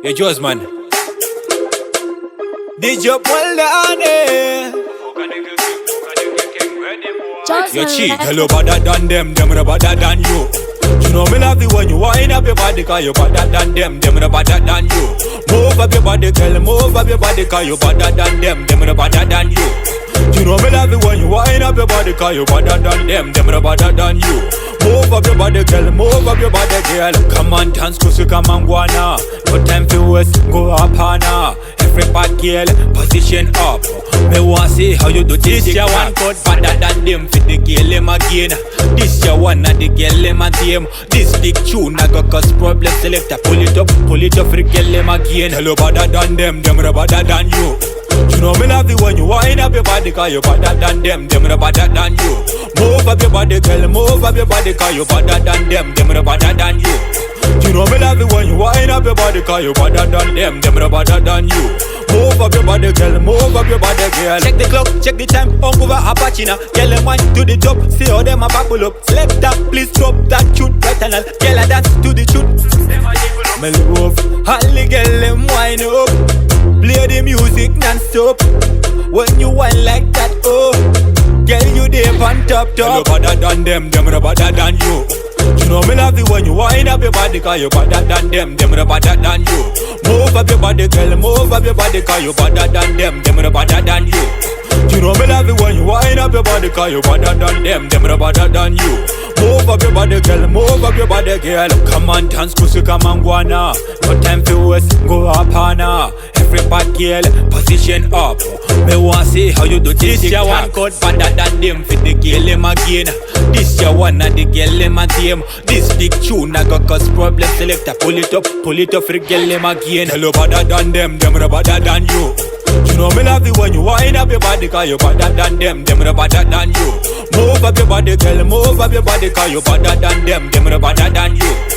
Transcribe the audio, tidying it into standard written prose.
Yeah, Jaws man. DJ Poldane. Yo cheat, hello better than them no better than you. You know me love you when you wind up your body, cause you better than them no better than you. Move up your body, girl, move up your body, cause you better than them no better than you. You know me love you when you wind up your body, cause you better than them no better than you. Move up your body, girl, move up your body, girl. Come on, dance, cause you come and go now. No time for waste, go up now. Every bad girl, position up. Me want see how you do this. This your one cut better than them. Fit the girl them again. This your one and the girl them and them. This big tune I go cause problem. Selector pull it up for the girl them again. Hello better than them no better than you. You know me love you when you wind up your body, cause you better than them no better than you. Move up your body, girl, move up your body, cause you better than them no better than you. You know me love you when you wind up your body, cause you better than them no better than you. Move up your body, girl, move up your body, girl. Check the clock, check the time, over Apache now. Girl, them wine to the top, see how them a bubble up. Select that, please drop that tune, right and all. Girl, I dance to the tune. Me love, all the girl, them wine up. Play the music non-stop. When you wine like that, oh, girl, you there on top. Hello better than them no better than you. You know me love you when you wind up your body, cause you better than them no better than you. Move up your body, girl, move up your body, cause you better than them no better than you. You know me love you when you wind up your body, cause you better than them no better than you. Move up your body, girl, move up your body, girl. Come on, dance, cause you come and go now. No time for waste, go up now. Every bad girl, position up. Me want see how you do this. This your one cut better than them. Fit the girl them again. This your one and the girl them and them. This big tune I go cause problem. Selector pull it up for the girl them again. Hello better than them no better than you. You know me love you when you wind up your body, cause you better than them no better than you. Move up your body, girl, move up your body, cause you better than them no better than you.